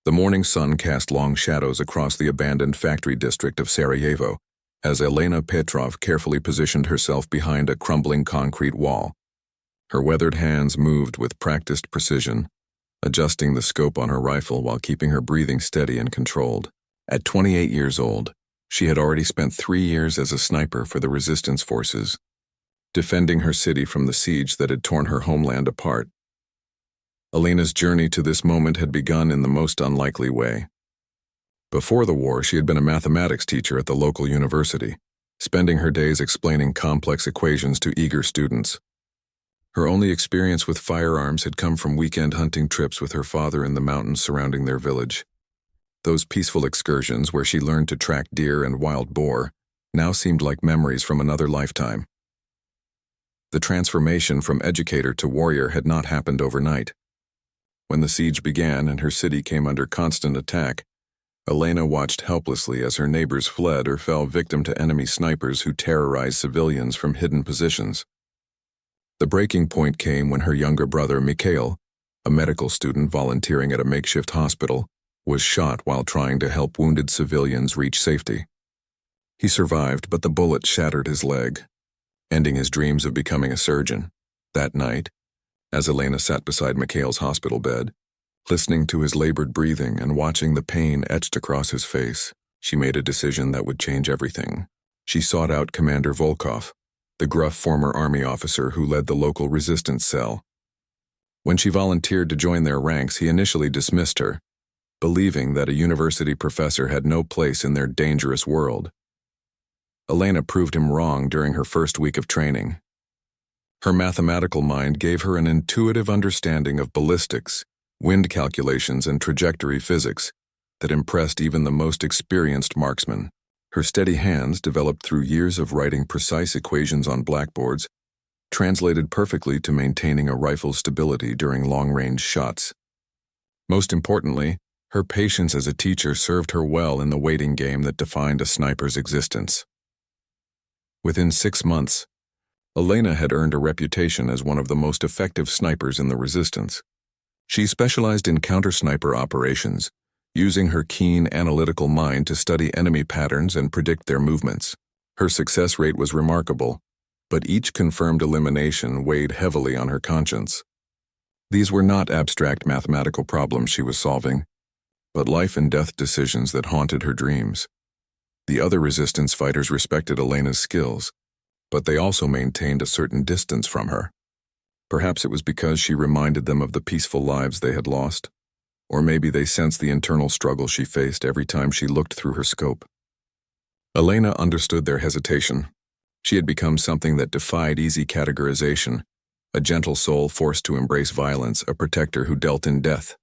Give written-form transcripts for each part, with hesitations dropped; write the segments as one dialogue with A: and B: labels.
A: The morning sun cast long shadows across the abandoned factory district of Sarajevo, as Elena Petrov carefully positioned herself behind a crumbling concrete wall. Her weathered hands moved with practiced precision, adjusting the scope on her rifle while keeping her breathing steady and controlled. At 28 years old, she had already spent 3 years as a sniper for the resistance forces, defending her city from the siege that had torn her homeland apart. Elena's journey to this moment had begun in the most unlikely way. Before the war, she had been a mathematics teacher at the local university, spending her days explaining complex equations to eager students. Her only experience with firearms had come from weekend hunting trips with her father in the mountains surrounding their village. Those peaceful excursions where she learned to track deer and wild boar now seemed like memories from another lifetime. The transformation from educator to warrior had not happened overnight. When the siege began and her city came under constant attack, Elena watched helplessly as her neighbors fled or fell victim to enemy snipers who terrorized civilians from hidden positions. The breaking point came when her younger brother, Mikhail, a medical student volunteering at a makeshift hospital, was shot while trying to help wounded civilians reach safety. He survived, but the bullet shattered his leg, ending his dreams of becoming a surgeon. That night, as Elena sat beside Mikhail's hospital bed, listening to his labored breathing and watching the pain etched across his face, she made a decision that would change everything. She sought out Commander Volkov, the gruff former army officer who led the local resistance cell. When she volunteered to join their ranks, he initially dismissed her, believing that a university professor had no place in their dangerous world. Elena proved him wrong during her first week of training. Her mathematical mind gave her an intuitive understanding of ballistics, wind calculations, and trajectory physics that impressed even the most experienced marksman. Her steady hands, developed through years of writing precise equations on blackboards, translated perfectly to maintaining a rifle's stability during long-range shots. Most importantly, her patience as a teacher served her well in the waiting game that defined a sniper's existence. Within 6 months, Elena had earned a reputation as one of the most effective snipers in the resistance. She specialized in counter-sniper operations, using her keen analytical mind to study enemy patterns and predict their movements. Her success rate was remarkable, but each confirmed elimination weighed heavily on her conscience. These were not abstract mathematical problems she was solving, but life and death decisions that haunted her dreams. The other resistance fighters respected Elena's skills, but they also maintained a certain distance from her. Perhaps it was because she reminded them of the peaceful lives they had lost, or maybe they sensed the internal struggle she faced every time she looked through her scope. Elena understood their hesitation. She had become something that defied easy categorization, a gentle soul forced to embrace violence, a protector who dealt in death.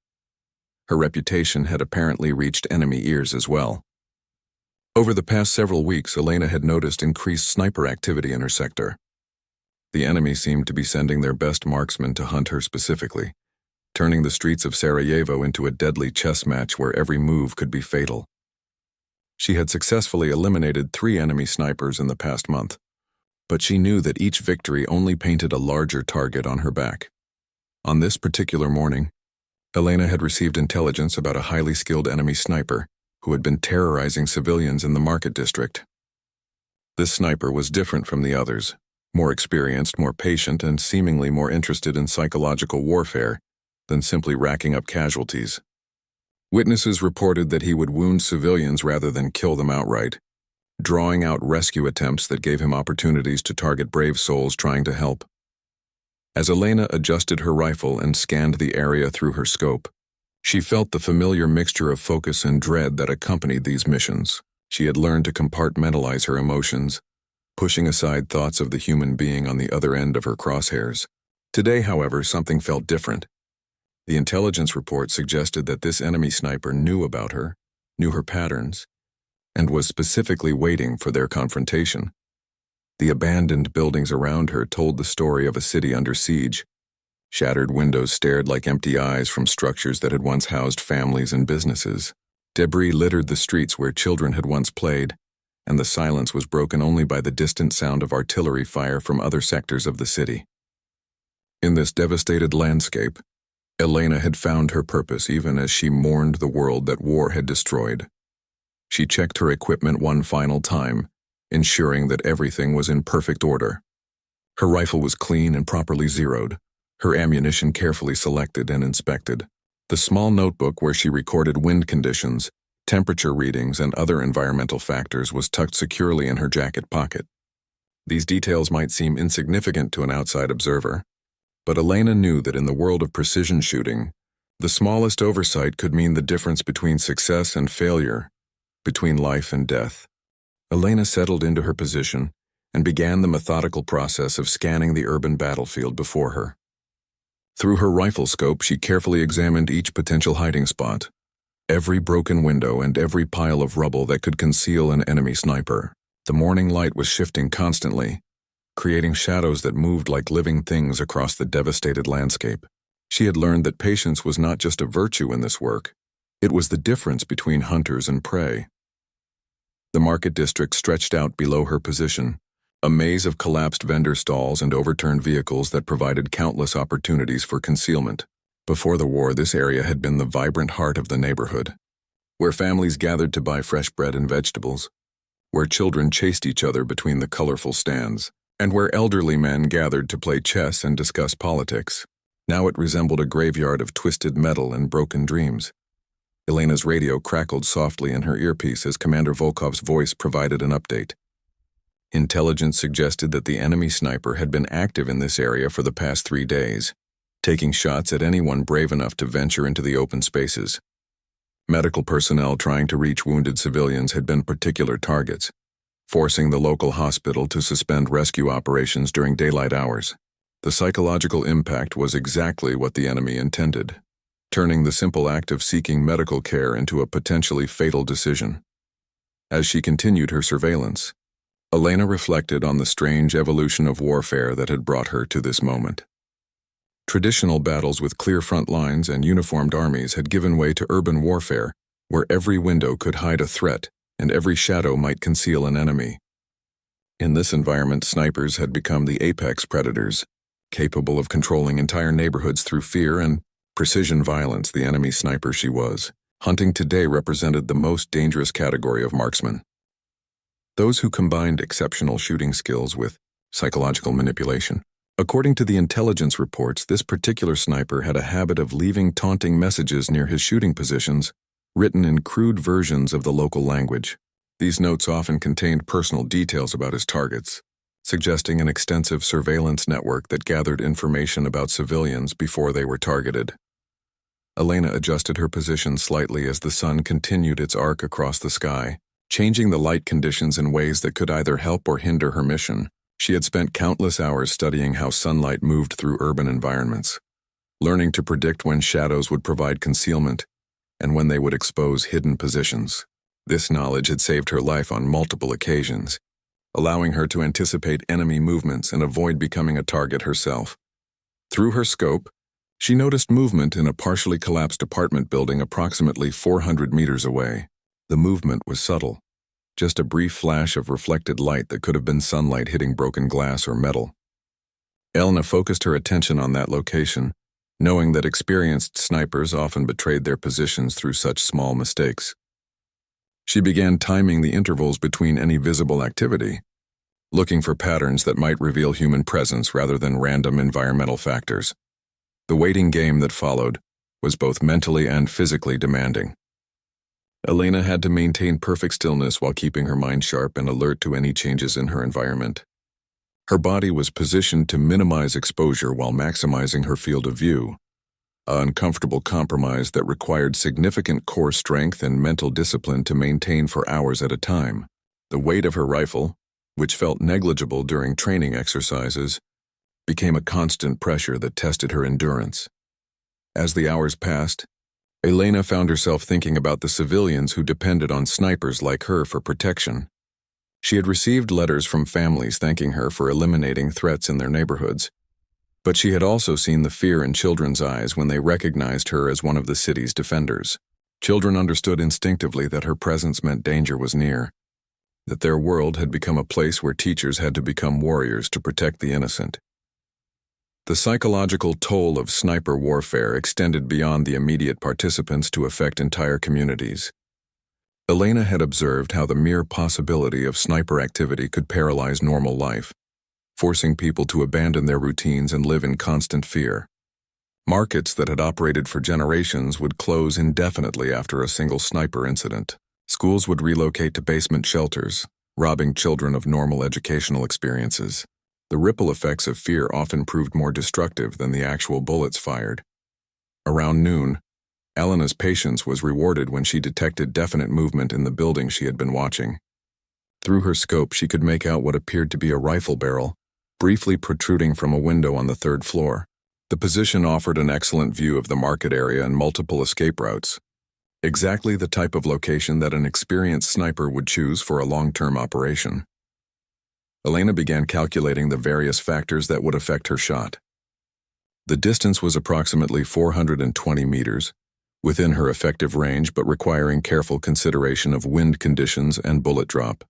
A: Her reputation had apparently reached enemy ears as well. Over the past several weeks, Elena had noticed increased sniper activity in her sector. The enemy seemed to be sending their best marksmen to hunt her specifically, turning the streets of Sarajevo into a deadly chess match where every move could be fatal. She had successfully eliminated 3 enemy snipers in the past month, but she knew that each victory only painted a larger target on her back. On this particular morning, Elena had received intelligence about a highly skilled enemy sniper who had been terrorizing civilians in the market district. This sniper was different from the others, more experienced, more patient, and seemingly more interested in psychological warfare than simply racking up casualties. Witnesses reported that he would wound civilians rather than kill them outright, drawing out rescue attempts that gave him opportunities to target brave souls trying to help. As Elena adjusted her rifle and scanned the area through her scope, she felt the familiar mixture of focus and dread that accompanied these missions. She had learned to compartmentalize her emotions, pushing aside thoughts of the human being on the other end of her crosshairs. Today, however, something felt different. The intelligence report suggested that this enemy sniper knew about her, knew her patterns, and was specifically waiting for their confrontation. The abandoned buildings around her told the story of a city under siege. Shattered windows stared like empty eyes from structures that had once housed families and businesses. Debris littered the streets where children had once played, and the silence was broken only by the distant sound of artillery fire from other sectors of the city. In this devastated landscape, Elena had found her purpose even as she mourned the world that war had destroyed. She checked her equipment one final time, ensuring that everything was in perfect order. Her rifle was clean and properly zeroed, her ammunition carefully selected and inspected. The small notebook where she recorded wind conditions, temperature readings, and other environmental factors was tucked securely in her jacket pocket. These details might seem insignificant to an outside observer, but Elena knew that in the world of precision shooting, the smallest oversight could mean the difference between success and failure, between life and death. Elena settled into her position and began the methodical process of scanning the urban battlefield before her. Through her rifle scope, she carefully examined each potential hiding spot, every broken window and every pile of rubble that could conceal an enemy sniper. The morning light was shifting constantly, creating shadows that moved like living things across the devastated landscape. She had learned that patience was not just a virtue in this work, it was the difference between hunters and prey. The market district stretched out below her position, a maze of collapsed vendor stalls and overturned vehicles that provided countless opportunities for concealment. Before the war, this area had been the vibrant heart of the neighborhood, where families gathered to buy fresh bread and vegetables, where children chased each other between the colorful stands, and where elderly men gathered to play chess and discuss politics. Now it resembled a graveyard of twisted metal and broken dreams. Elena's radio crackled softly in her earpiece as Commander Volkov's voice provided an update. Intelligence suggested that the enemy sniper had been active in this area for the past 3 days, taking shots at anyone brave enough to venture into the open spaces. Medical personnel trying to reach wounded civilians had been particular targets, forcing the local hospital to suspend rescue operations during daylight hours. The psychological impact was exactly what the enemy intended, turning the simple act of seeking medical care into a potentially fatal decision. As she continued her surveillance, Elena reflected on the strange evolution of warfare that had brought her to this moment. Traditional battles with clear front lines and uniformed armies had given way to urban warfare, where every window could hide a threat and every shadow might conceal an enemy. In this environment, snipers had become the apex predators, capable of controlling entire neighborhoods through fear and precision violence. The enemy sniper she was. Hunting today represented the most dangerous category of marksman. Those who combined exceptional shooting skills with psychological manipulation. According to the intelligence reports, this particular sniper had a habit of leaving taunting messages near his shooting positions, written in crude versions of the local language. These notes often contained personal details about his targets, suggesting an extensive surveillance network that gathered information about civilians before they were targeted. Elena adjusted her position slightly as the sun continued its arc across the sky, changing the light conditions in ways that could either help or hinder her mission. She had spent countless hours studying how sunlight moved through urban environments, learning to predict when shadows would provide concealment and when they would expose hidden positions. This knowledge had saved her life on multiple occasions, allowing her to anticipate enemy movements and avoid becoming a target herself. Through her scope, she noticed movement in a partially collapsed apartment building approximately 400 meters away. The movement was subtle, just a brief flash of reflected light that could have been sunlight hitting broken glass or metal. Elena focused her attention on that location, knowing that experienced snipers often betrayed their positions through such small mistakes. She began timing the intervals between any visible activity, looking for patterns that might reveal human presence rather than random environmental factors. The waiting game that followed was both mentally and physically demanding. Elena had to maintain perfect stillness while keeping her mind sharp and alert to any changes in her environment. Her body was positioned to minimize exposure while maximizing her field of view, an uncomfortable compromise that required significant core strength and mental discipline to maintain for hours at a time. The weight of her rifle, which felt negligible during training exercises, became a constant pressure that tested her endurance. As the hours passed, Elena found herself thinking about the civilians who depended on snipers like her for protection. She had received letters from families thanking her for eliminating threats in their neighborhoods, but she had also seen the fear in children's eyes when they recognized her as one of the city's defenders. Children understood instinctively that her presence meant danger was near, that their world had become a place where teachers had to become warriors to protect the innocent. The psychological toll of sniper warfare extended beyond the immediate participants to affect entire communities. Elena had observed how the mere possibility of sniper activity could paralyze normal life, forcing people to abandon their routines and live in constant fear. Markets that had operated for generations would close indefinitely after a single sniper incident. Schools would relocate to basement shelters, robbing children of normal educational experiences. The ripple effects of fear often proved more destructive than the actual bullets fired. Around noon, Elena's patience was rewarded when she detected definite movement in the building she had been watching. Through her scope, she could make out what appeared to be a rifle barrel, briefly protruding from a window on the third floor. The position offered an excellent view of the market area and multiple escape routes. Exactly the type of location that an experienced sniper would choose for a long-term operation. Elena began calculating the various factors that would affect her shot. The distance was approximately 420 meters, within her effective range but requiring careful consideration of wind conditions and bullet drop.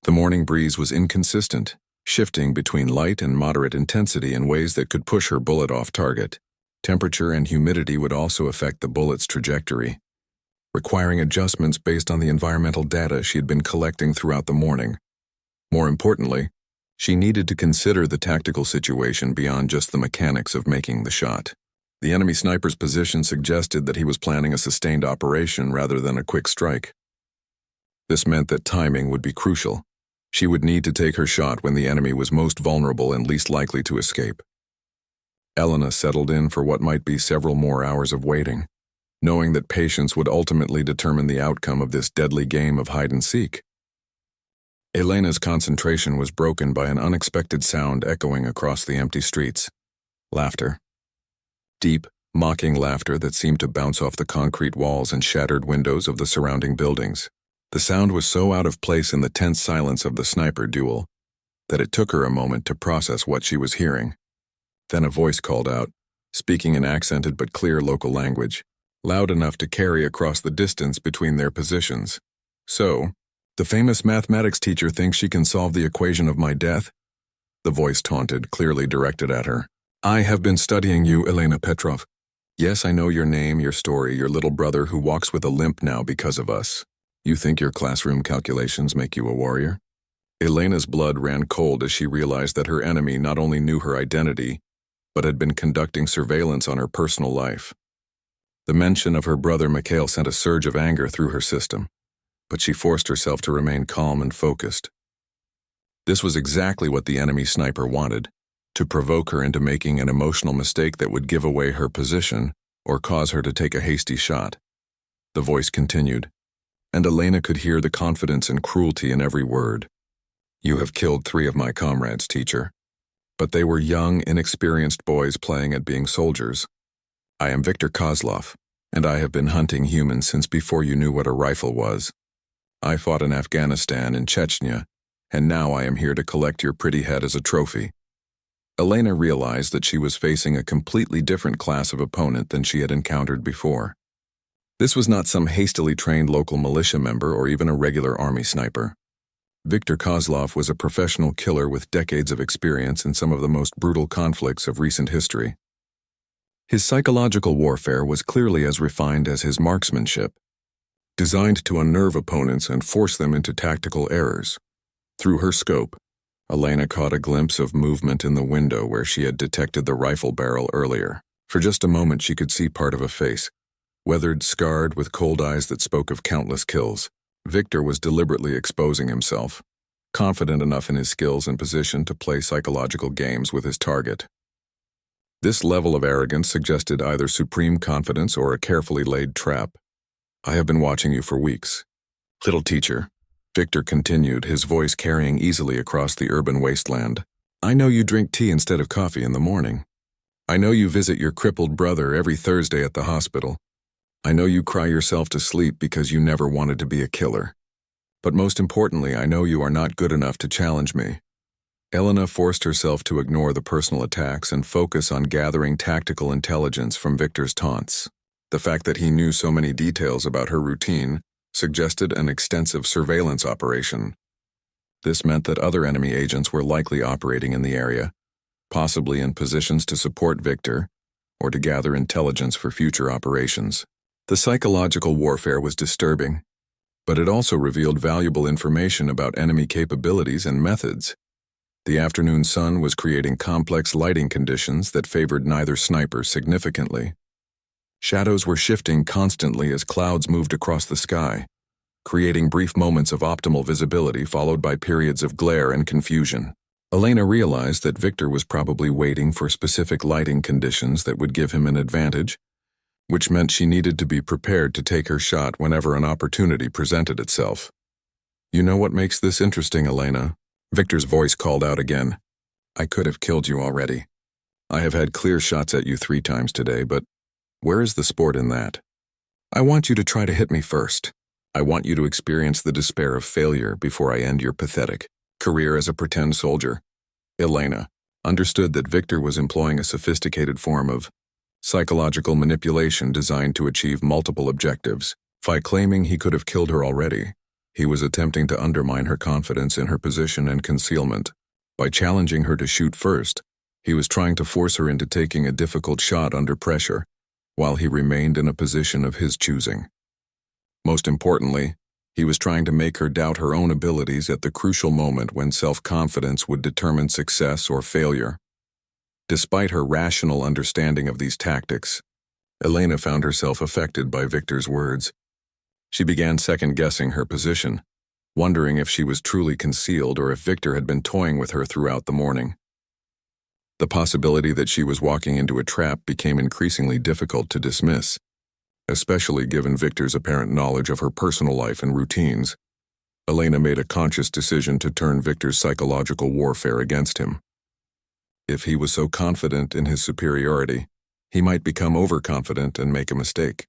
A: The morning breeze was inconsistent, shifting between light and moderate intensity in ways that could push her bullet off target. Temperature and humidity would also affect the bullet's trajectory, requiring adjustments based on the environmental data she had been collecting throughout the morning. More importantly, she needed to consider the tactical situation beyond just the mechanics of making the shot. The enemy sniper's position suggested that he was planning a sustained operation rather than a quick strike. This meant that timing would be crucial. She would need to take her shot when the enemy was most vulnerable and least likely to escape. Elena settled in for what might be several more hours of waiting, knowing that patience would ultimately determine the outcome of this deadly game of hide-and-seek. Elena's concentration was broken by an unexpected sound echoing across the empty streets. Laughter. Deep, mocking laughter that seemed to bounce off the concrete walls and shattered windows of the surrounding buildings. The sound was so out of place in the tense silence of the sniper duel that it took her a moment to process what she was hearing. Then a voice called out, speaking in accented but clear local language, loud enough to carry across the distance between their positions. "So, the famous mathematics teacher thinks she can solve the equation of my death?" The voice taunted, clearly directed at her. "I have been studying you, Elena Petrov. Yes, I know your name, your story, your little brother who walks with a limp now because of us. You think your classroom calculations make you a warrior?" Elena's blood ran cold as she realized that her enemy not only knew her identity, but had been conducting surveillance on her personal life. The mention of her brother Mikhail sent a surge of anger through her system, but she forced herself to remain calm and focused. This was exactly what the enemy sniper wanted, to provoke her into making an emotional mistake that would give away her position or cause her to take a hasty shot. The voice continued, and Elena could hear the confidence and cruelty in every word. "You have killed 3 of my comrades, teacher. But they were young, inexperienced boys playing at being soldiers. I am Viktor Kozlov, and I have been hunting humans since before you knew what a rifle was. I fought in Afghanistan and Chechnya, and now I am here to collect your pretty head as a trophy." Elena realized that she was facing a completely different class of opponent than she had encountered before. This was not some hastily trained local militia member or even a regular army sniper. Viktor Kozlov was a professional killer with decades of experience in some of the most brutal conflicts of recent history. His psychological warfare was clearly as refined as his marksmanship, designed to unnerve opponents and force them into tactical errors. Through her scope, Elena caught a glimpse of movement in the window where she had detected the rifle barrel earlier. For just a moment she could see part of a face, weathered, scarred, with cold eyes that spoke of countless kills. Viktor was deliberately exposing himself, confident enough in his skills and position to play psychological games with his target. This level of arrogance suggested either supreme confidence or a carefully laid trap. "I have been watching you for weeks. Little teacher," Viktor continued, his voice carrying easily across the urban wasteland. "I know you drink tea instead of coffee in the morning. I know you visit your crippled brother every Thursday at the hospital. I know you cry yourself to sleep because you never wanted to be a killer. But most importantly, I know you are not good enough to challenge me." Elena forced herself to ignore the personal attacks and focus on gathering tactical intelligence from Viktor's taunts. The fact that he knew so many details about her routine suggested an extensive surveillance operation. This meant that other enemy agents were likely operating in the area, possibly in positions to support Victor or to gather intelligence for future operations. The psychological warfare was disturbing, but it also revealed valuable information about enemy capabilities and methods. The afternoon sun was creating complex lighting conditions that favored neither sniper significantly. Shadows were shifting constantly as clouds moved across the sky, creating brief moments of optimal visibility followed by periods of glare and confusion. Elena realized that Victor was probably waiting for specific lighting conditions that would give him an advantage, which meant she needed to be prepared to take her shot whenever an opportunity presented itself. "You know what makes this interesting, Elena?" Victor's voice called out again. "I could have killed you already. I have had clear shots at you 3 times today, but where is the sport in that? I want you to try to hit me first. I want you to experience the despair of failure before I end your pathetic career as a pretend soldier." Elena understood that Victor was employing a sophisticated form of psychological manipulation designed to achieve multiple objectives. By claiming he could have killed her already, he was attempting to undermine her confidence in her position and concealment. By challenging her to shoot first, he was trying to force her into taking a difficult shot under pressure, while he remained in a position of his choosing. Most importantly, he was trying to make her doubt her own abilities at the crucial moment when self-confidence would determine success or failure. Despite her rational understanding of these tactics, Elena found herself affected by Victor's words. She began second-guessing her position, wondering if she was truly concealed or if Victor had been toying with her throughout the morning. The possibility that she was walking into a trap became increasingly difficult to dismiss, especially given Victor's apparent knowledge of her personal life and routines. Elena made a conscious decision to turn Victor's psychological warfare against him. If he was so confident in his superiority, he might become overconfident and make a mistake.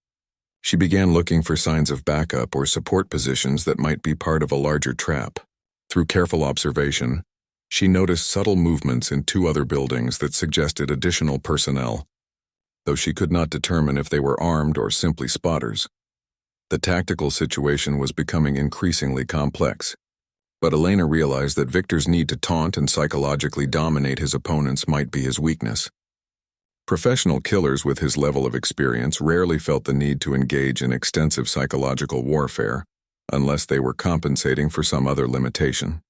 A: She began looking for signs of backup or support positions that might be part of a larger trap. Through careful observation, she noticed subtle movements in 2 other buildings that suggested additional personnel, though she could not determine if they were armed or simply spotters. The tactical situation was becoming increasingly complex, but Elena realized that Victor's need to taunt and psychologically dominate his opponents might be his weakness. Professional killers with his level of experience rarely felt the need to engage in extensive psychological warfare, unless they were compensating for some other limitation.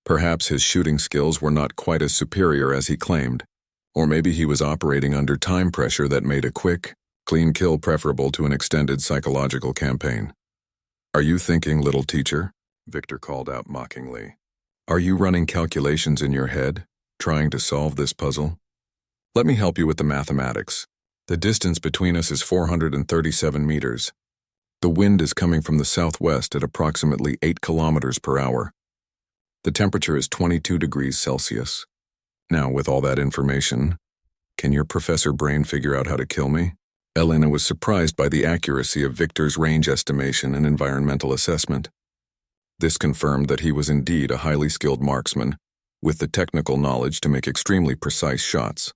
A: Perhaps his shooting skills were not quite as superior as he claimed, or maybe he was operating under time pressure that made a quick, clean kill preferable to an extended psychological campaign. "Are you thinking, little teacher?" Victor called out mockingly. "Are you running calculations in your head, trying to solve this puzzle? Let me help you with the mathematics. The distance between us is 437 meters. The wind is coming from the southwest at approximately 8 kilometers per hour. The temperature is 22 degrees Celsius. Now, with all that information, can your professor brain figure out how to kill me?" Elena was surprised by the accuracy of Victor's range estimation and environmental assessment. This confirmed that he was indeed a highly skilled marksman, with the technical knowledge to make extremely precise shots.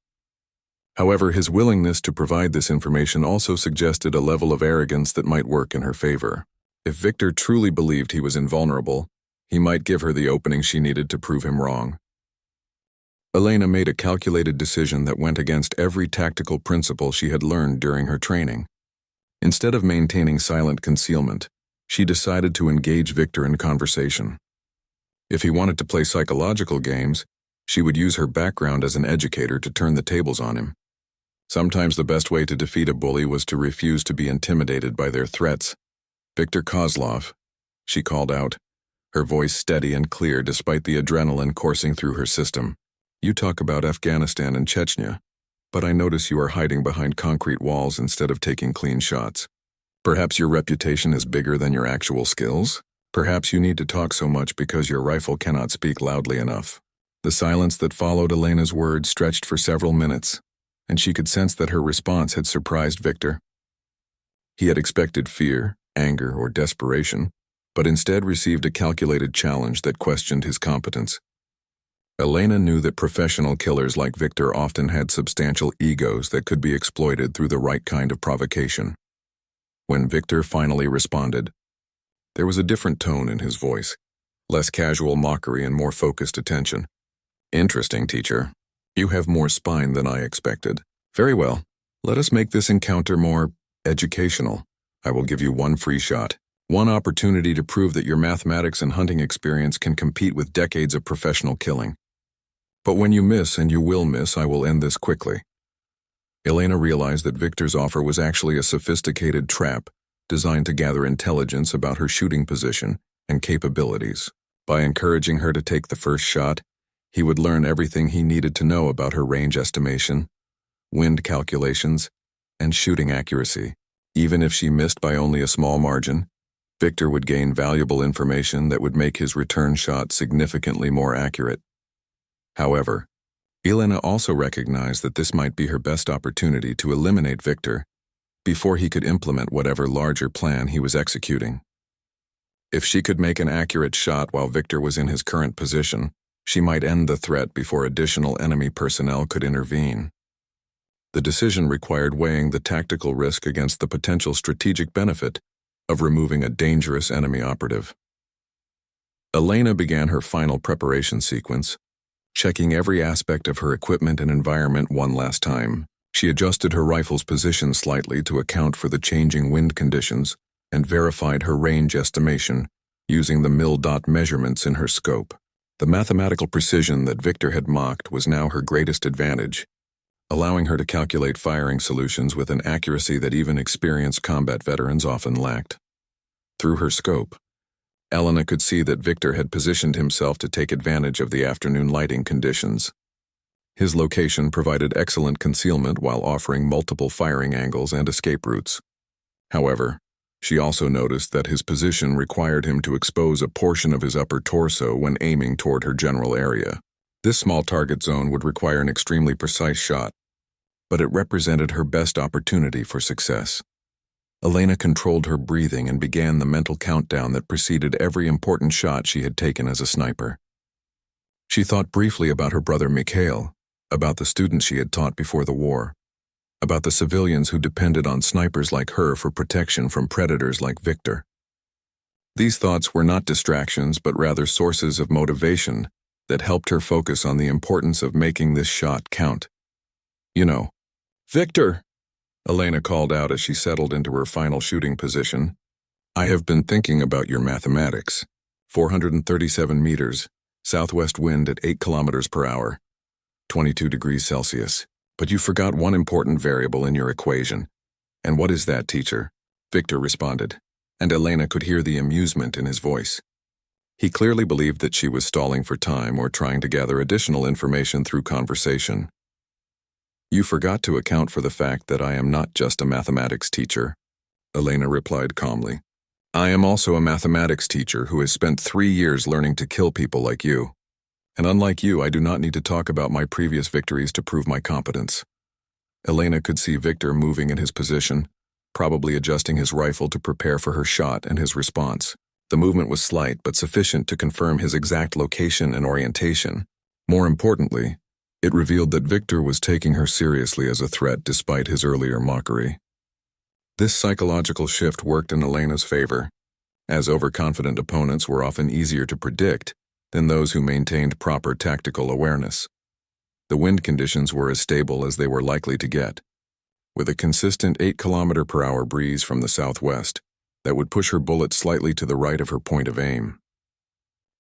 A: However, his willingness to provide this information also suggested a level of arrogance that might work in her favor. If Victor truly believed he was invulnerable, he might give her the opening she needed to prove him wrong. Elena made a calculated decision that went against every tactical principle she had learned during her training. Instead of maintaining silent concealment, she decided to engage Victor in conversation. If he wanted to play psychological games, she would use her background as an educator to turn the tables on him. Sometimes the best way to defeat a bully was to refuse to be intimidated by their threats. "Victor Kozlov," she called out, her voice steady and clear despite the adrenaline coursing through her system. "You talk about Afghanistan and Chechnya, but I notice you are hiding behind concrete walls instead of taking clean shots. Perhaps your reputation is bigger than your actual skills? Perhaps you need to talk so much because your rifle cannot speak loudly enough." The silence that followed Elena's words stretched for several minutes, and she could sense that her response had surprised Victor. He had expected fear, anger, or desperation, but instead received a calculated challenge that questioned his competence. Elena knew that professional killers like Victor often had substantial egos that could be exploited through the right kind of provocation. When Victor finally responded, there was a different tone in his voice, less casual mockery and more focused attention. "Interesting, teacher. You have more spine than I expected. Very well. Let us make this encounter more educational. I will give you one free shot. One opportunity to prove that your mathematics and hunting experience can compete with decades of professional killing. But when you miss, and you will miss, I will end this quickly. Elena realized that Victor's offer was actually a sophisticated trap designed to gather intelligence about her shooting position and capabilities. By encouraging her to take the first shot, he would learn everything he needed to know about her range estimation, wind calculations, and shooting accuracy. Even if she missed by only a small margin, Victor would gain valuable information that would make his return shot significantly more accurate. However, Elena also recognized that this might be her best opportunity to eliminate Victor before he could implement whatever larger plan he was executing. If she could make an accurate shot while Victor was in his current position, she might end the threat before additional enemy personnel could intervene. The decision required weighing the tactical risk against the potential strategic benefit of removing a dangerous enemy operative. Elena began her final preparation sequence, checking every aspect of her equipment and environment one last time. She adjusted her rifle's position slightly to account for the changing wind conditions and verified her range estimation using the mil-dot measurements in her scope. The mathematical precision that Victor had mocked was now her greatest advantage, allowing her to calculate firing solutions with an accuracy that even experienced combat veterans often lacked. Through her scope, Elena could see that Victor had positioned himself to take advantage of the afternoon lighting conditions. His location provided excellent concealment while offering multiple firing angles and escape routes. However, she also noticed that his position required him to expose a portion of his upper torso when aiming toward her general area. This small target zone would require an extremely precise shot, but it represented her best opportunity for success. Elena controlled her breathing and began the mental countdown that preceded every important shot she had taken as a sniper. She thought briefly about her brother Mikhail, about the students she had taught before the war, about the civilians who depended on snipers like her for protection from predators like Victor. These thoughts were not distractions, but rather sources of motivation that helped her focus on the importance of making this shot count. You know, Victor, Elena called out as she settled into her final shooting position. I have been thinking about your mathematics. 437 meters, southwest wind at 8 kilometers per hour, 22 degrees Celsius. But you forgot one important variable in your equation. And what is that, teacher? Victor responded, and Elena could hear the amusement in his voice. He clearly believed that she was stalling for time or trying to gather additional information through conversation. You forgot to account for the fact that I am not just a mathematics teacher, Elena replied calmly. I am also a mathematics teacher who has spent 3 years learning to kill people like you. And unlike you, I do not need to talk about my previous victories to prove my competence. Elena could see Victor moving in his position, probably adjusting his rifle to prepare for her shot and his response. The movement was slight but sufficient to confirm his exact location and orientation. More importantly, it revealed that Victor was taking her seriously as a threat despite his earlier mockery. This psychological shift worked in Elena's favor, as overconfident opponents were often easier to predict than those who maintained proper tactical awareness. The wind conditions were as stable as they were likely to get, with a consistent 8-kilometer-per-hour breeze from the southwest that would push her bullet slightly to the right of her point of aim.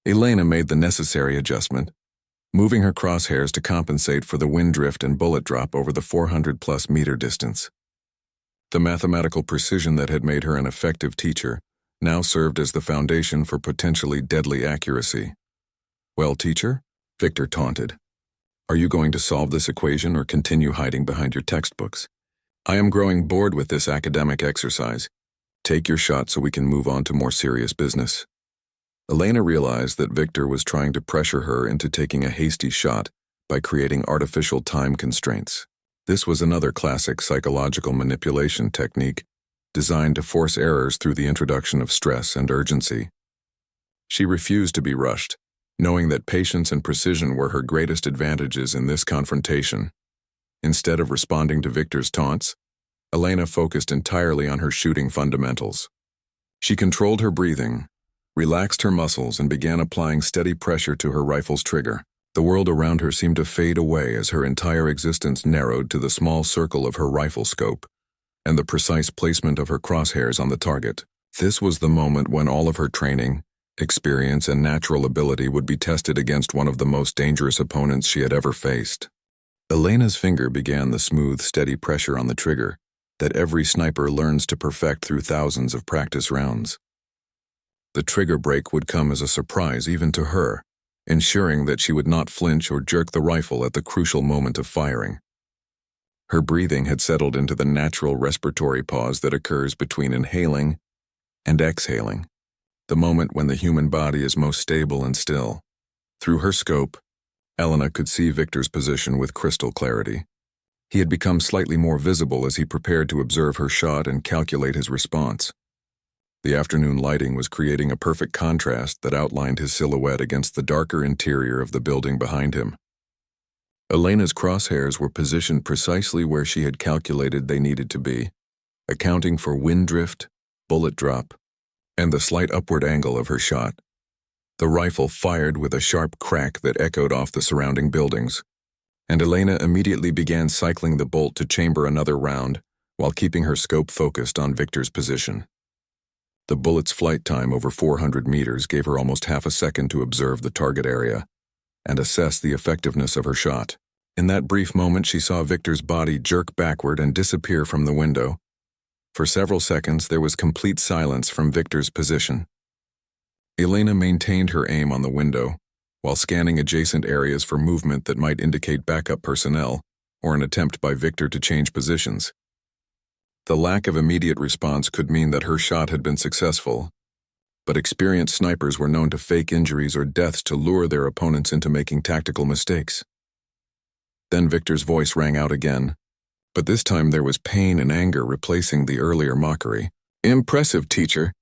A: Elena made the necessary adjustment, moving her crosshairs to compensate for the wind drift and bullet drop over the 400-plus meter distance. The mathematical precision that had made her an effective teacher now served as the foundation for potentially deadly accuracy. Well, teacher, Victor taunted. Are you going to solve this equation or continue hiding behind your textbooks? I am growing bored with this academic exercise. Take your shot so we can move on to more serious business. Elena realized that Victor was trying to pressure her into taking a hasty shot by creating artificial time constraints. This was another classic psychological manipulation technique designed to force errors through the introduction of stress and urgency. She refused to be rushed, knowing that patience and precision were her greatest advantages in this confrontation. Instead of responding to Victor's taunts, Elena focused entirely on her shooting fundamentals. She controlled her breathing, relaxed her muscles, and began applying steady pressure to her rifle's trigger. The world around her seemed to fade away as her entire existence narrowed to the small circle of her rifle scope and the precise placement of her crosshairs on the target. This was the moment when all of her training, experience, and natural ability would be tested against one of the most dangerous opponents she had ever faced. Elena's finger began the smooth, steady pressure on the trigger that every sniper learns to perfect through thousands of practice rounds. The trigger break would come as a surprise even to her, ensuring that she would not flinch or jerk the rifle at the crucial moment of firing. Her breathing had settled into the natural respiratory pause that occurs between inhaling and exhaling, the moment when the human body is most stable and still. Through her scope, Elena could see Victor's position with crystal clarity. He had become slightly more visible as he prepared to observe her shot and calculate his response. The afternoon lighting was creating a perfect contrast that outlined his silhouette against the darker interior of the building behind him. Elena's crosshairs were positioned precisely where she had calculated they needed to be, accounting for wind drift, bullet drop, and the slight upward angle of her shot. The rifle fired with a sharp crack that echoed off the surrounding buildings, and Elena immediately began cycling the bolt to chamber another round while keeping her scope focused on Victor's position. The bullet's flight time over 400 meters gave her almost half a second to observe the target area and assess the effectiveness of her shot. In that brief moment, she saw Victor's body jerk backward and disappear from the window. For several seconds, there was complete silence from Victor's position. Elena maintained her aim on the window, while scanning adjacent areas for movement that might indicate backup personnel or an attempt by Victor to change positions. The lack of immediate response could mean that her shot had been successful, but experienced snipers were known to fake injuries or deaths to lure their opponents into making tactical mistakes. Then Victor's voice rang out again, but this time there was pain and anger replacing the earlier mockery. "Impressive, teacher.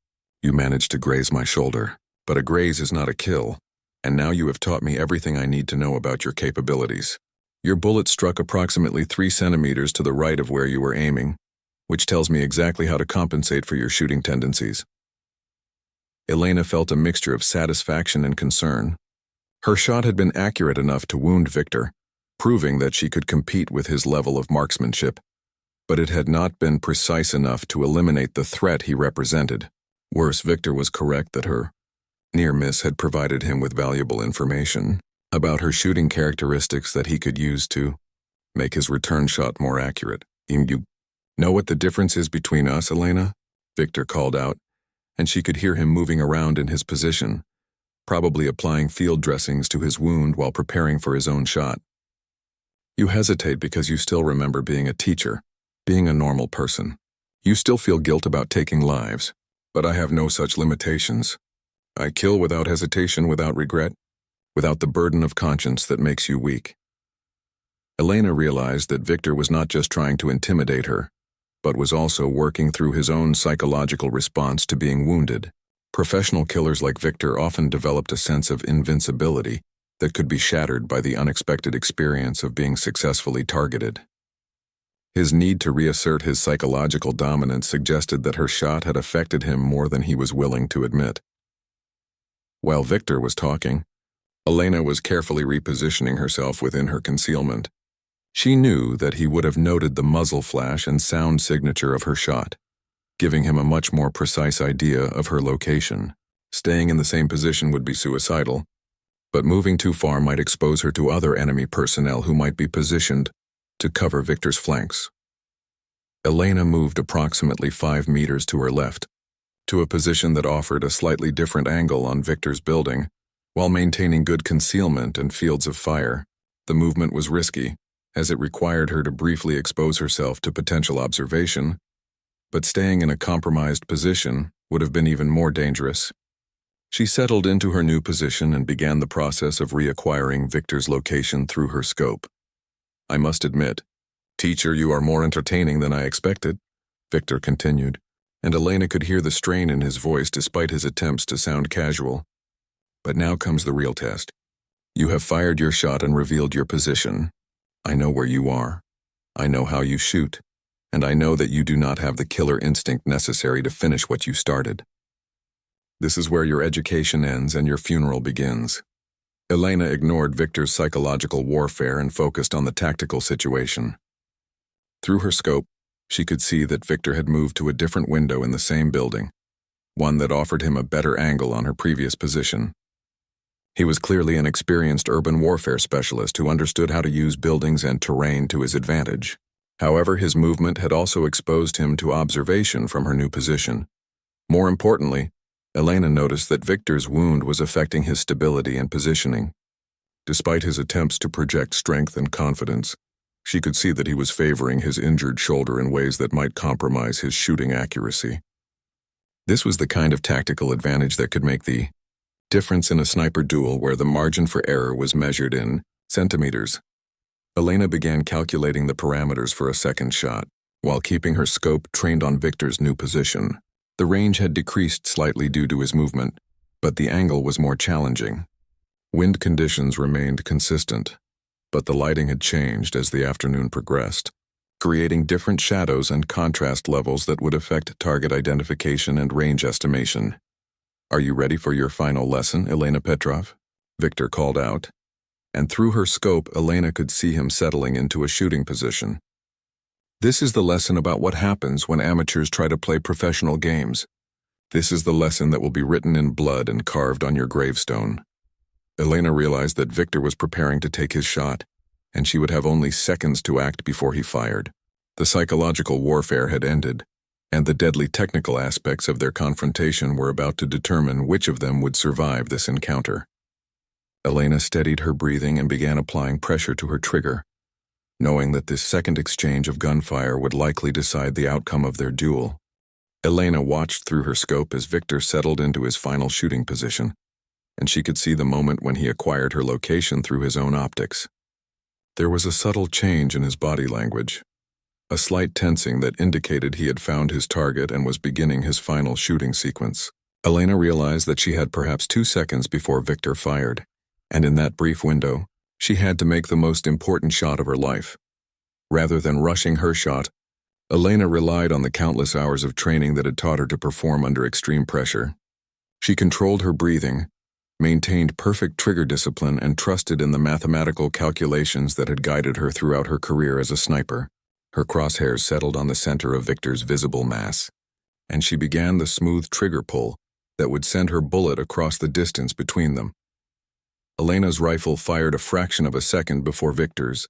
A: You managed to graze my shoulder, but a graze is not a kill, and now you have taught me everything I need to know about your capabilities. Your bullet struck approximately 3 centimeters to the right of where you were aiming, which tells me exactly how to compensate for your shooting tendencies." Elena felt a mixture of satisfaction and concern. Her shot had been accurate enough to wound Victor, proving that she could compete with his level of marksmanship, but it had not been precise enough to eliminate the threat he represented. Worse, Victor was correct that her near miss had provided him with valuable information about her shooting characteristics that he could use to make his return shot more accurate. "You know what the difference is between us, Elena?" Victor called out, and she could hear him moving around in his position, probably applying field dressings to his wound while preparing for his own shot. "You hesitate because you still remember being a teacher, being a normal person. You still feel guilt about taking lives, but I have no such limitations. I kill without hesitation, without regret, without the burden of conscience that makes you weak." Elena realized that Victor was not just trying to intimidate her, but was also working through his own psychological response to being wounded. Professional killers like Victor often developed a sense of invincibility that could be shattered by the unexpected experience of being successfully targeted. His need to reassert his psychological dominance suggested that her shot had affected him more than he was willing to admit. While Victor was talking, Elena was carefully repositioning herself within her concealment. She knew that he would have noted the muzzle flash and sound signature of her shot, giving him a much more precise idea of her location. Staying in the same position would be suicidal, but moving too far might expose her to other enemy personnel who might be positioned to cover Victor's flanks. Elena moved approximately 5 meters to her left, to a position that offered a slightly different angle on Victor's building, while maintaining good concealment and fields of fire. The movement was risky, as it required her to briefly expose herself to potential observation, but staying in a compromised position would have been even more dangerous. She settled into her new position and began the process of reacquiring Victor's location through her scope. "I must admit, teacher, you are more entertaining than I expected," Victor continued, and Elena could hear the strain in his voice despite his attempts to sound casual. "But now comes the real test. You have fired your shot and revealed your position. I know where you are. I know how you shoot, and I know that you do not have the killer instinct necessary to finish what you started. This is where your education ends and your funeral begins. Elena ignored Victor's psychological warfare and focused on the tactical situation. Through her scope, she could see that Victor had moved to a different window in the same building, one that offered him a better angle on her previous position. He was clearly an experienced urban warfare specialist who understood how to use buildings and terrain to his advantage. However, his movement had also exposed him to observation from her new position. More importantly, Elena noticed that Victor's wound was affecting his stability and positioning. Despite his attempts to project strength and confidence, she could see that he was favoring his injured shoulder in ways that might compromise his shooting accuracy. This was the kind of tactical advantage that could make the difference in a sniper duel where the margin for error was measured in centimeters. Elena began calculating the parameters for a second shot, while keeping her scope trained on Victor's new position. The range had decreased slightly due to his movement, but the angle was more challenging. Wind conditions remained consistent, but the lighting had changed as the afternoon progressed, creating different shadows and contrast levels that would affect target identification and range estimation. "Are you ready for your final lesson, Elena Petrov?" Victor called out, and through her scope, Elena could see him settling into a shooting position. "This is the lesson about what happens when amateurs try to play professional games. This is the lesson that will be written in blood and carved on your gravestone." Elena realized that Victor was preparing to take his shot, and she would have only seconds to act before he fired. The psychological warfare had ended, and the deadly technical aspects of their confrontation were about to determine which of them would survive this encounter. Elena steadied her breathing and began applying pressure to her trigger, knowing that this second exchange of gunfire would likely decide the outcome of their duel. Elena watched through her scope as Victor settled into his final shooting position, and she could see the moment when he acquired her location through his own optics. There was a subtle change in his body language, a slight tensing that indicated he had found his target and was beginning his final shooting sequence. Elena realized that she had perhaps 2 seconds before Victor fired, and in that brief window, she had to make the most important shot of her life. Rather than rushing her shot, Elena relied on the countless hours of training that had taught her to perform under extreme pressure. She controlled her breathing, maintained perfect trigger discipline, and trusted in the mathematical calculations that had guided her throughout her career as a sniper. Her crosshairs settled on the center of Victor's visible mass, and she began the smooth trigger pull that would send her bullet across the distance between them. Elena's rifle fired a fraction of a second before Victor's,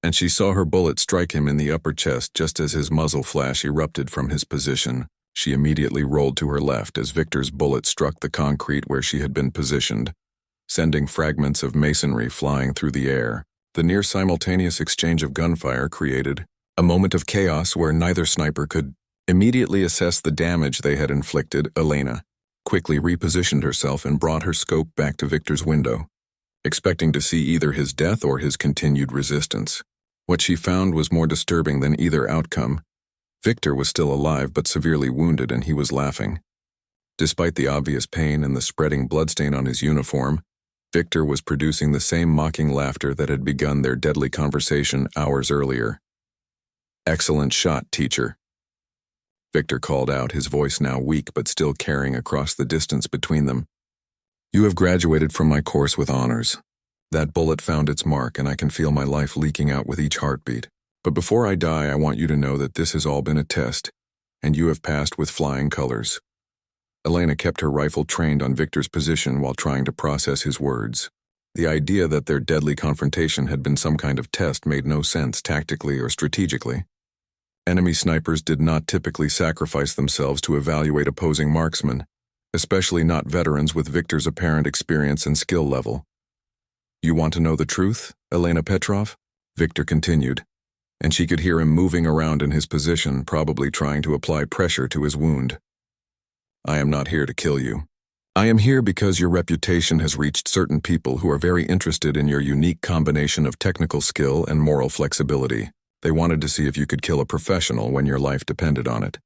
A: and she saw her bullet strike him in the upper chest just as his muzzle flash erupted from his position. She immediately rolled to her left as Victor's bullet struck the concrete where she had been positioned, sending fragments of masonry flying through the air. The near-simultaneous exchange of gunfire created a moment of chaos where neither sniper could immediately assess the damage they had inflicted. Elena quickly repositioned herself and brought her scope back to Victor's window, expecting to see either his death or his continued resistance. What she found was more disturbing than either outcome. Victor was still alive but severely wounded, and he was laughing. Despite the obvious pain and the spreading bloodstain on his uniform, Victor was producing the same mocking laughter that had begun their deadly conversation hours earlier. "Excellent shot, teacher," Victor called out, his voice now weak but still carrying across the distance between them. "You have graduated from my course with honors. That bullet found its mark, and I can feel my life leaking out with each heartbeat. But before I die, I want you to know that this has all been a test, and you have passed with flying colors." Elena kept her rifle trained on Victor's position while trying to process his words. The idea that their deadly confrontation had been some kind of test made no sense tactically or strategically. Enemy snipers did not typically sacrifice themselves to evaluate opposing marksmen, especially not veterans with Victor's apparent experience and skill level. "You want to know the truth, Elena Petrov?" Victor continued, and she could hear him moving around in his position, probably trying to apply pressure to his wound. "I am not here to kill you. I am here because your reputation has reached certain people who are very interested in your unique combination of technical skill and moral flexibility. They wanted to see if you could kill a professional when your life depended on it."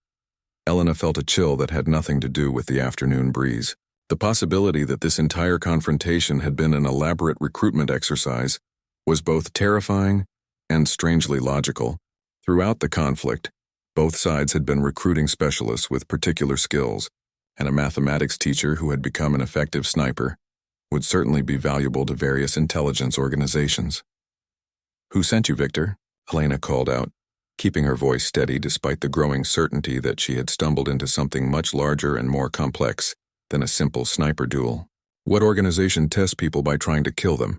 A: Elena felt a chill that had nothing to do with the afternoon breeze. The possibility that this entire confrontation had been an elaborate recruitment exercise was both terrifying and strangely logical. Throughout the conflict, both sides had been recruiting specialists with particular skills, and a mathematics teacher who had become an effective sniper. would certainly be valuable to various intelligence organizations. "Who sent you, Victor?" Elena called out, keeping her voice steady despite the growing certainty that she had stumbled into something much larger and more complex than a simple sniper duel. "What organization tests people by trying to kill them?"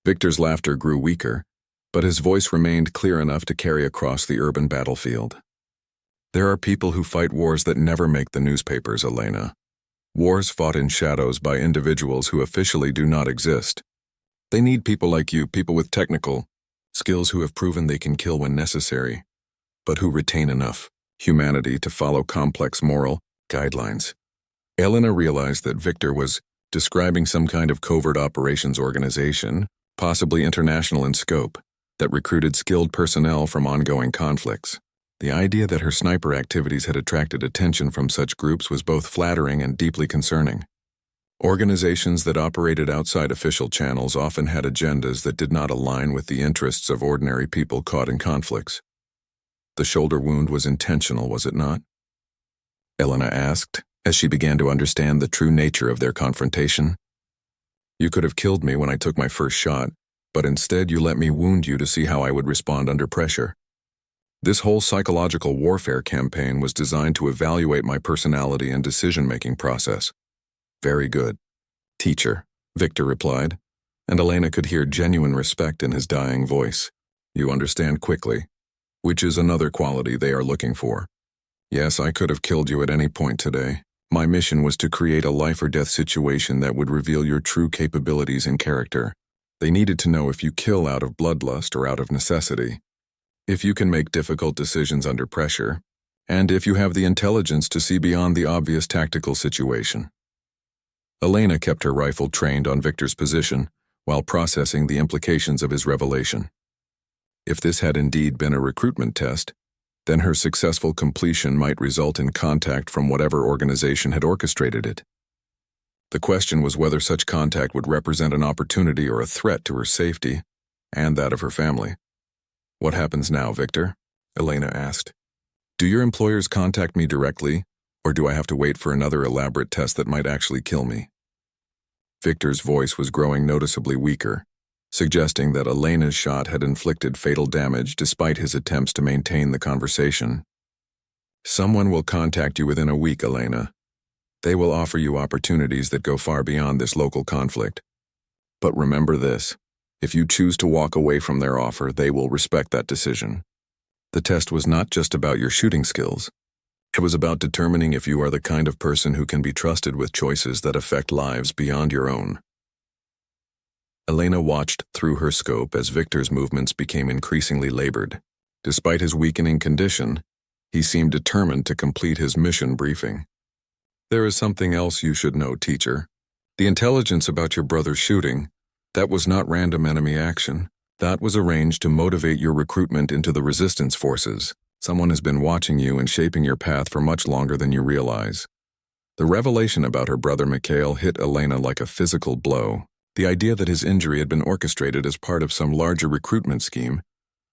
A: Victor's laughter grew weaker, but his voice remained clear enough to carry across the urban battlefield. "There are people who fight wars that never make the newspapers, Elena. Wars fought in shadows by individuals who officially do not exist. They need people like you, people with technical skills who have proven they can kill when necessary, but who retain enough humanity to follow complex moral guidelines." Elena realized that Victor was describing some kind of covert operations organization, possibly international in scope, that recruited skilled personnel from ongoing conflicts. The idea that her sniper activities had attracted attention from such groups was both flattering and deeply concerning. Organizations that operated outside official channels often had agendas that did not align with the interests of ordinary people caught in conflicts. The shoulder wound was intentional, was it not? Elena asked, as she began to understand the true nature of their confrontation. "You could have killed me when I took my first shot, but instead you let me wound you to see how I would respond under pressure. This whole psychological warfare campaign was designed to evaluate my personality and decision-making process." "Very good, teacher," Victor replied, and Elena could hear genuine respect in his dying voice. "You understand quickly, which is another quality they are looking for. Yes, I could have killed you at any point today. My mission was to create a life-or-death situation that would reveal your true capabilities and character. They needed to know if you kill out of bloodlust or out of necessity, if you can make difficult decisions under pressure, and if you have the intelligence to see beyond the obvious tactical situation." Elena kept her rifle trained on Victor's position while processing the implications of his revelation. If this had indeed been a recruitment test, then her successful completion might result in contact from whatever organization had orchestrated it. The question was whether such contact would represent an opportunity or a threat to her safety and that of her family. "What happens now, Victor?" Elena asked. "Do your employers contact me directly, or do I have to wait for another elaborate test that might actually kill me?" Victor's voice was growing noticeably weaker, suggesting that Elena's shot had inflicted fatal damage despite his attempts to maintain the conversation. "Someone will contact you within a week, Elena. They will offer you opportunities that go far beyond this local conflict. But remember this, if you choose to walk away from their offer, they will respect that decision. The test was not just about your shooting skills. It was about determining if you are the kind of person who can be trusted with choices that affect lives beyond your own." Elena watched through her scope as Victor's movements became increasingly labored. Despite his weakening condition, he seemed determined to complete his mission briefing. "There is something else you should know, teacher. The intelligence about your brother's shooting, that was not random enemy action. That was arranged to motivate your recruitment into the resistance forces. Someone has been watching you and shaping your path for much longer than you realize." The revelation about her brother Mikhail hit Elena like a physical blow. The idea that his injury had been orchestrated as part of some larger recruitment scheme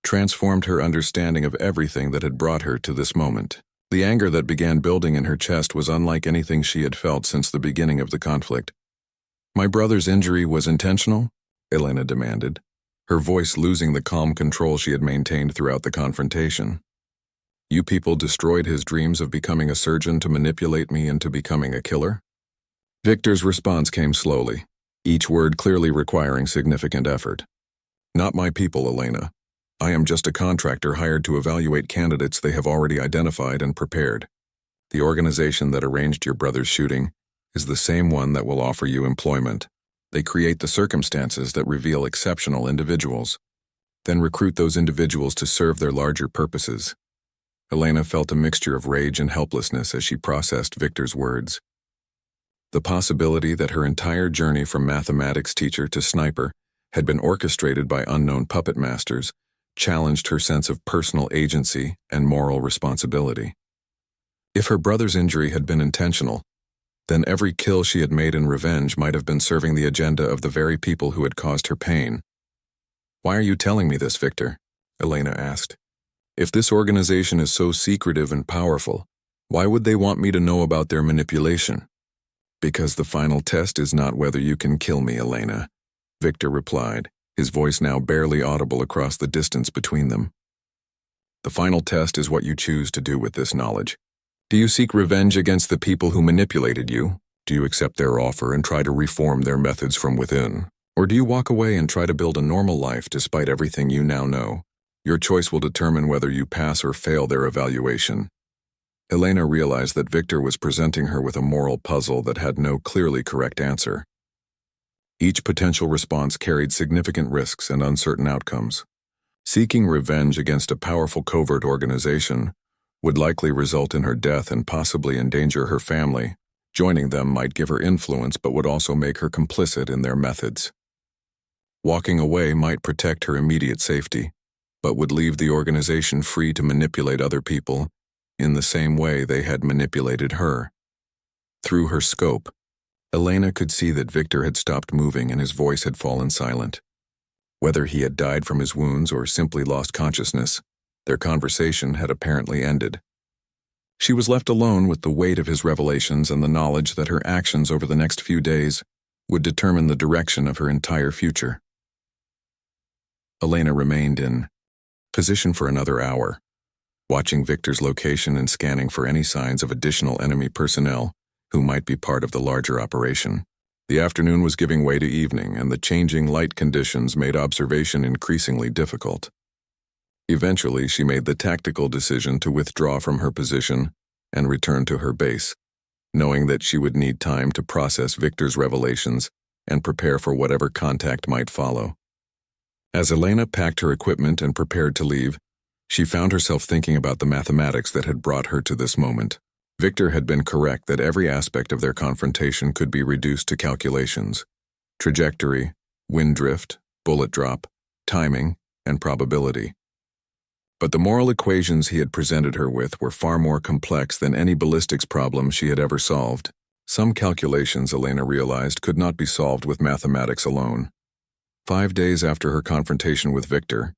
A: transformed her understanding of everything that had brought her to this moment. The anger that began building in her chest was unlike anything she had felt since the beginning of the conflict. "My brother's injury was intentional?" Elena demanded, her voice losing the calm control she had maintained throughout the confrontation. "You people destroyed his dreams of becoming a surgeon to manipulate me into becoming a killer?" Victor's response came slowly, each word clearly requiring significant effort. "Not my people, Elena. I am just a contractor hired to evaluate candidates they have already identified and prepared. The organization that arranged your brother's shooting is the same one that will offer you employment. They create the circumstances that reveal exceptional individuals, then recruit those individuals to serve their larger purposes." Elena felt a mixture of rage and helplessness as she processed Victor's words. The possibility that her entire journey from mathematics teacher to sniper had been orchestrated by unknown puppet masters challenged her sense of personal agency and moral responsibility. If her brother's injury had been intentional, then every kill she had made in revenge might have been serving the agenda of the very people who had caused her pain. "Why are you telling me this, Victor?" Elena asked. "If this organization is so secretive and powerful, why would they want me to know about their manipulation?" Because the final test is not whether you can kill me, Elena, Victor replied, his voice now barely audible across the distance between them. The final test is what you choose to do with this knowledge. Do you seek revenge against the people who manipulated you? Do you accept their offer and try to reform their methods from within? Or do you walk away and try to build a normal life despite everything you now know? Your choice will determine whether you pass or fail their evaluation. Elena realized that Victor was presenting her with a moral puzzle that had no clearly correct answer. Each potential response carried significant risks and uncertain outcomes. Seeking revenge against a powerful covert organization would likely result in her death and possibly endanger her family. Joining them might give her influence but would also make her complicit in their methods. Walking away might protect her immediate safety, but would leave the organization free to manipulate other people in the same way they had manipulated her. Through her scope, Elena could see that Victor had stopped moving and his voice had fallen silent. Whether he had died from his wounds or simply lost consciousness, their conversation had apparently ended. She was left alone with the weight of his revelations and the knowledge that her actions over the next few days would determine the direction of her entire future. Elena remained in position for another hour, watching Victor's location and scanning for any signs of additional enemy personnel who might be part of the larger operation. The afternoon was giving way to evening, and the changing light conditions made observation increasingly difficult. Eventually, she made the tactical decision to withdraw from her position and return to her base, knowing that she would need time to process Victor's revelations and prepare for whatever contact might follow. As Elena packed her equipment and prepared to leave, she found herself thinking about the mathematics that had brought her to this moment. Victor had been correct that every aspect of their confrontation could be reduced to calculations: trajectory, wind drift, bullet drop, timing, and probability. But the moral equations he had presented her with were far more complex than any ballistics problem she had ever solved. Some calculations, Elena realized, could not be solved with mathematics alone. 5 days after her confrontation with Victor,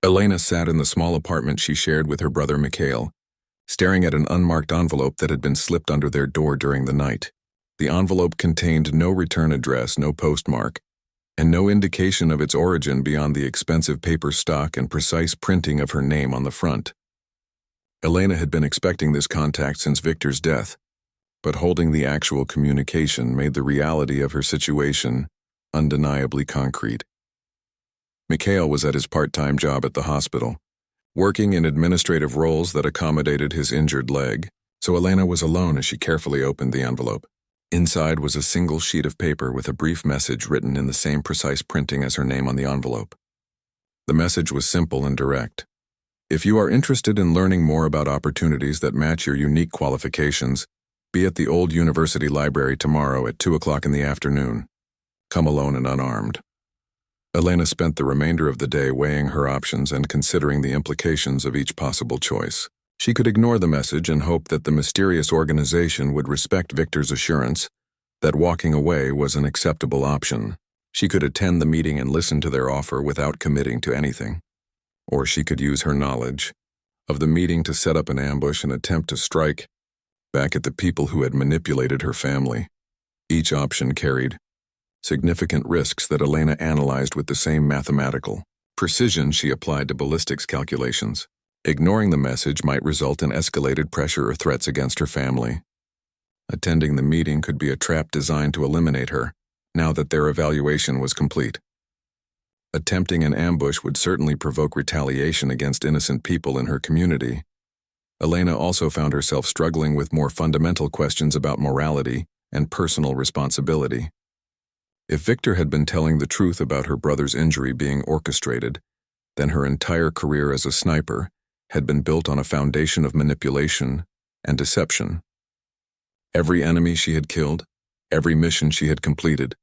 A: Elena sat in the small apartment she shared with her brother Mikhail, staring at an unmarked envelope that had been slipped under their door during the night. The envelope contained no return address, no postmark, and no indication of its origin beyond the expensive paper stock and precise printing of her name on the front. Elena had been expecting this contact since Victor's death, but holding the actual communication made the reality of her situation undeniably concrete. Mikhail was at his part-time job at the hospital, working in administrative roles that accommodated his injured leg, so Elena was alone as she carefully opened the envelope. Inside was a single sheet of paper with a brief message written in the same precise printing as her name on the envelope. The message was simple and direct. If you are interested in learning more about opportunities that match your unique qualifications, be at the old university library tomorrow at 2 o'clock in the afternoon. Come alone and unarmed. Elena spent the remainder of the day weighing her options and considering the implications of each possible choice. She could ignore the message and hope that the mysterious organization would respect Victor's assurance that walking away was an acceptable option. She could attend the meeting and listen to their offer without committing to anything. Or she could use her knowledge of the meeting to set up an ambush and attempt to strike back at the people who had manipulated her family. Each option carried significant risks that Elena analyzed with the same mathematical precision she applied to ballistics calculations. Ignoring the message might result in escalated pressure or threats against her family. Attending the meeting could be a trap designed to eliminate her, now that their evaluation was complete. Attempting an ambush would certainly provoke retaliation against innocent people in her community. Elena also found herself struggling with more fundamental questions about morality and personal responsibility. If Victor had been telling the truth about her brother's injury being orchestrated, then her entire career as a sniper had been built on a foundation of manipulation and deception. Every enemy she had killed, every mission she had completed,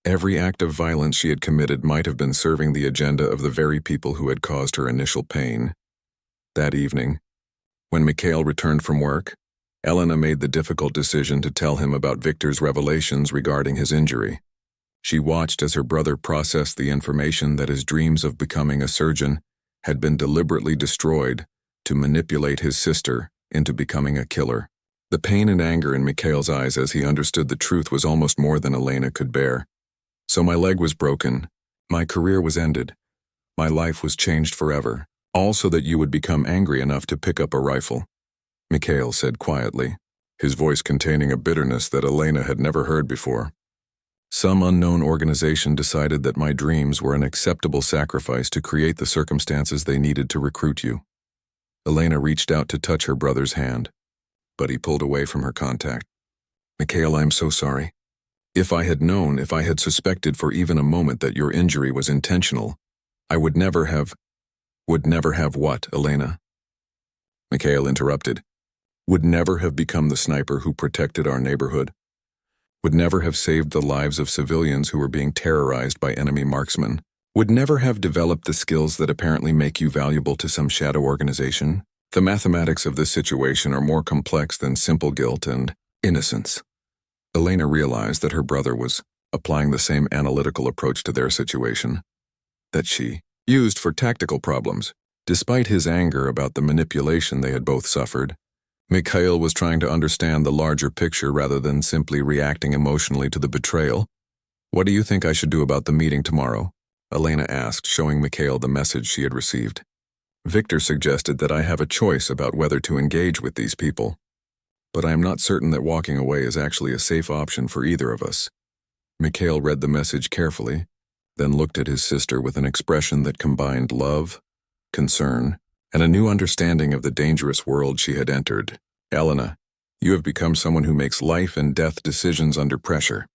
A: every act of violence she had committed might have been serving the agenda of the very people who had caused her initial pain. That evening, when Mikhail returned from work, Elena made the difficult decision to tell him about Victor's revelations regarding his injury. She watched as her brother processed the information that his dreams of becoming a surgeon had been deliberately destroyed to manipulate his sister into becoming a killer. The pain and anger in Mikhail's eyes as he understood the truth was almost more than Elena could bear. So my leg was broken, my career was ended, my life was changed forever, all so that you would become angry enough to pick up a rifle, Mikhail said quietly, his voice containing a bitterness that Elena had never heard before. Some unknown organization decided that my dreams were an acceptable sacrifice to create the circumstances they needed to recruit you. Elena reached out to touch her brother's hand, but he pulled away from her contact. Mikhail, I'm so sorry. If I had known, if I had suspected for even a moment that your injury was intentional, I would never have what, Elena? Mikhail interrupted. Would never have become the sniper who protected our neighborhood. Would never have saved the lives of civilians who were being terrorized by enemy marksmen. Would never have developed the skills that apparently make you valuable to some shadow organization. The mathematics of this situation are more complex than simple guilt and innocence. Elena realized that her brother was applying the same analytical approach to their situation that she used for tactical problems. Despite his anger about the manipulation they had both suffered, Mikhail was trying to understand the larger picture rather than simply reacting emotionally to the betrayal. What do you think I should do about the meeting tomorrow? Elena asked, showing Mikhail the message she had received. Victor suggested that I have a choice about whether to engage with these people, but I am not certain that walking away is actually a safe option for either of us. Mikhail read the message carefully, then looked at his sister with an expression that combined love, concern, and a new understanding of the dangerous world she had entered. Elena, you have become someone who makes life and death decisions under pressure.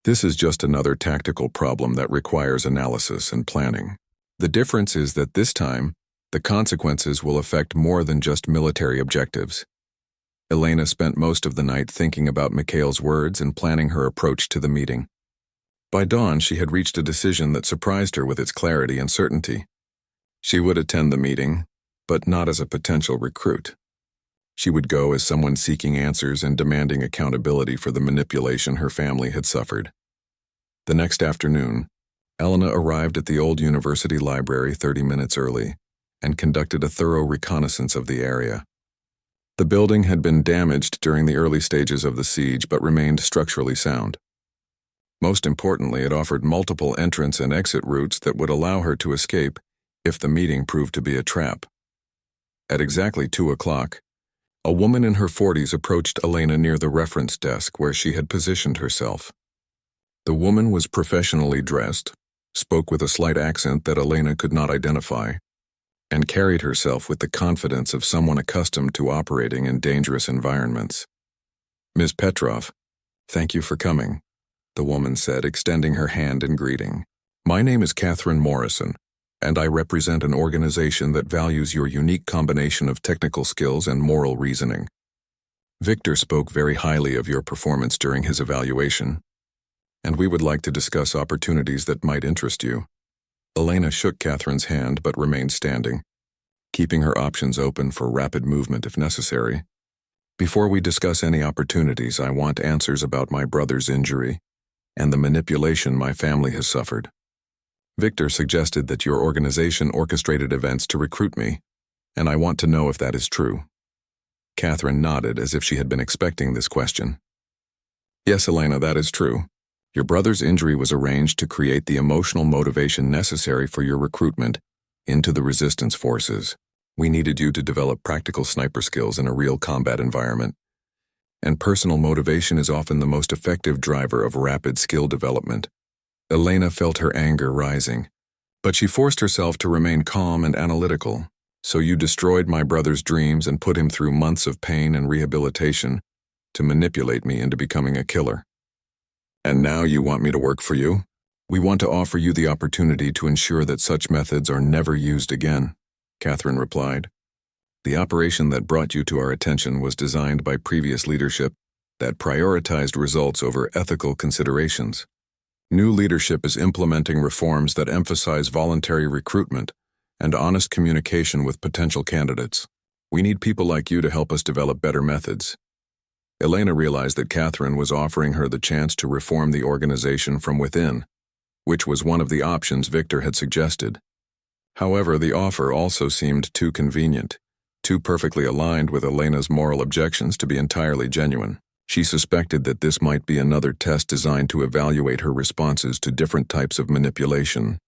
A: This is just another tactical problem that requires analysis and planning. The difference is that this time, the consequences will affect more than just military objectives. Elena spent most of the night thinking about Mikhail's words and planning her approach to the meeting. By dawn, she had reached a decision that surprised her with its clarity and certainty. She would attend the meeting, but not as a potential recruit. She would go as someone seeking answers and demanding accountability for the manipulation her family had suffered. The next afternoon, Elena arrived at the old university library 30 minutes early and conducted a thorough reconnaissance of the area. The building had been damaged during the early stages of the siege but remained structurally sound. Most importantly, it offered multiple entrance and exit routes that would allow her to escape if the meeting proved to be a trap. At exactly 2 o'clock, a woman in her 40s approached Elena near the reference desk where she had positioned herself. The woman was professionally dressed, spoke with a slight accent that Elena could not identify, and carried herself with the confidence of someone accustomed to operating in dangerous environments. Ms. Petrov, thank you for coming, the woman said, extending her hand in greeting. My name is Catherine Morrison, and I represent an organization that values your unique combination of technical skills and moral reasoning. Victor spoke very highly of your performance during his evaluation, and we would like to discuss opportunities that might interest you. Elena shook Catherine's hand but remained standing, keeping her options open for rapid movement if necessary. Before we discuss any opportunities, I want answers about my brother's injury and the manipulation my family has suffered. Victor suggested that your organization orchestrated events to recruit me, and I want to know if that is true. Catherine nodded as if she had been expecting this question. Yes, Elena, that is true. Your brother's injury was arranged to create the emotional motivation necessary for your recruitment into the resistance forces. We needed you to develop practical sniper skills in a real combat environment. And personal motivation is often the most effective driver of rapid skill development. Elena felt her anger rising, but she forced herself to remain calm and analytical. So you destroyed my brother's dreams and put him through months of pain and rehabilitation to manipulate me into becoming a killer. And now you want me to work for you? We want to offer you the opportunity to ensure that such methods are never used again, Catherine replied. The operation that brought you to our attention was designed by previous leadership that prioritized results over ethical considerations. New leadership is implementing reforms that emphasize voluntary recruitment and honest communication with potential candidates. We need people like you to help us develop better methods. Elena realized that Catherine was offering her the chance to reform the organization from within, which was one of the options Victor had suggested. However, the offer also seemed too convenient. too perfectly aligned with Elena's moral objections to be entirely genuine. She suspected that this might be another test designed to evaluate her responses to different types of manipulation.